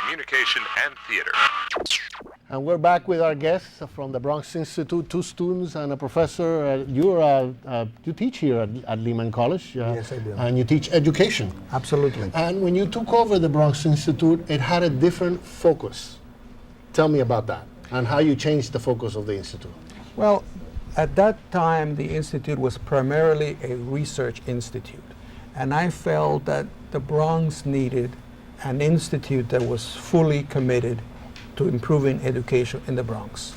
communication, and theater. And we're back with our guests from the Bronx Institute, two students and a professor. You teach here at Lehman College. Yes, I do. And you teach education. Absolutely. And when you took over the Bronx Institute, it had a different focus. Tell me about that and how you changed the focus of the Institute. Well, at that time, the Institute was primarily a research institute. And I felt that the Bronx needed an institute that was fully committed to improving education in the Bronx.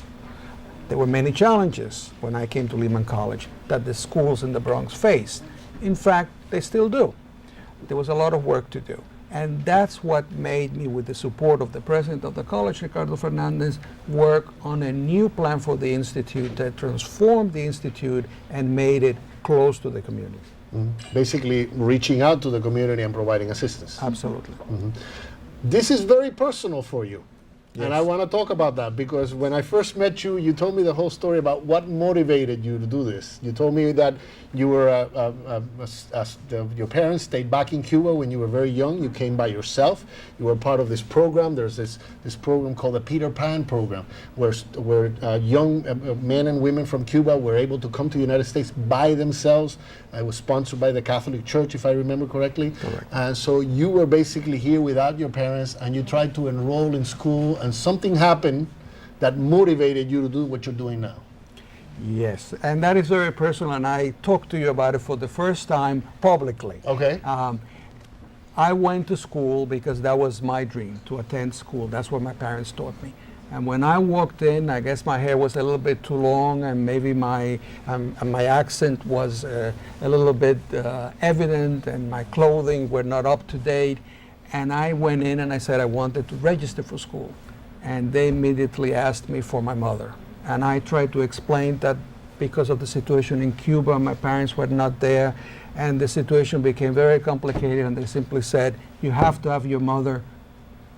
There were many challenges when I came to Lehman College that the schools in the Bronx faced. In fact, they still do. There was a lot of work to do. And that's what made me, with the support of the president of the college, Ricardo Fernandez, work on a new plan for the Institute that transformed the Institute and made it close to the community. Mm-hmm. Basically, reaching out to the community and providing assistance. Absolutely. Mm-hmm. This is very personal for you. Yes. And I want to talk about that because when I first met you, you told me the whole story about what motivated you to do this. You told me that you were your parents stayed back in Cuba when you were very young. You came by yourself. You were part of this program. There's this program called the Peter Pan program, where young men and women from Cuba were able to come to the United States by themselves. It was sponsored by the Catholic Church, if I remember correctly. Correct. And so you were basically here without your parents, and you tried to enroll in school, and something happened that motivated you to do what you're doing now. Yes, and that is very personal, and I talked to you about it for the first time publicly. Okay. I went to school because that was my dream, to attend school. That's what my parents taught me. And when I walked in, I guess my hair was a little bit too long, and maybe my accent was a little bit evident, and my clothing were not up to date. And I went in and I said I wanted to register for school. And they immediately asked me for my mother. And I tried to explain that because of the situation in Cuba, my parents were not there, and the situation became very complicated, and they simply said, you have to have your mother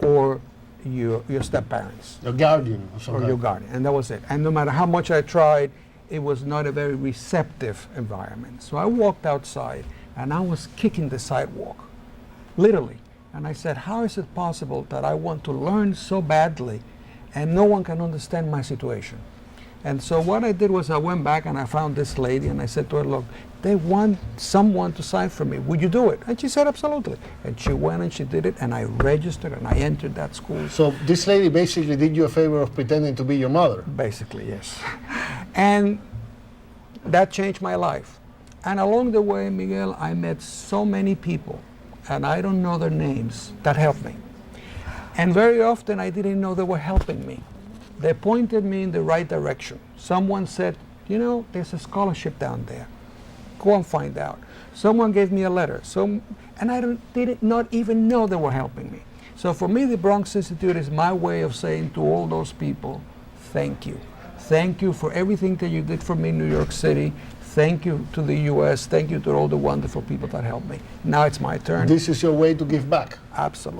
or your step-parents. Your guardian. Or your guardian, and that was it. And no matter how much I tried, it was not a very receptive environment. So I walked outside, and I was kicking the sidewalk, literally. And I said, how is it possible that I want to learn so badly and no one can understand my situation? And so what I did was I went back and I found this lady and I said to her, look, they want someone to sign for me. Would you do it? And she said, absolutely. And she went and she did it, and I registered and I entered that school. So this lady basically did you a favor of pretending to be your mother? Basically, yes. And that changed my life. And along the way, Miguel, I met so many people, and I don't know their names, that helped me. And very often I didn't know they were helping me. They pointed me in the right direction. Someone said, you know, there's a scholarship down there. Go and find out. Someone gave me a letter. And I did not even know they were helping me. So for me, the Bronx Institute is my way of saying to all those people, thank you. Thank you for everything that you did for me in New York City. Thank you to the U.S. Thank you to all the wonderful people that helped me. Now it's my turn. This is your way to give back. Absolutely.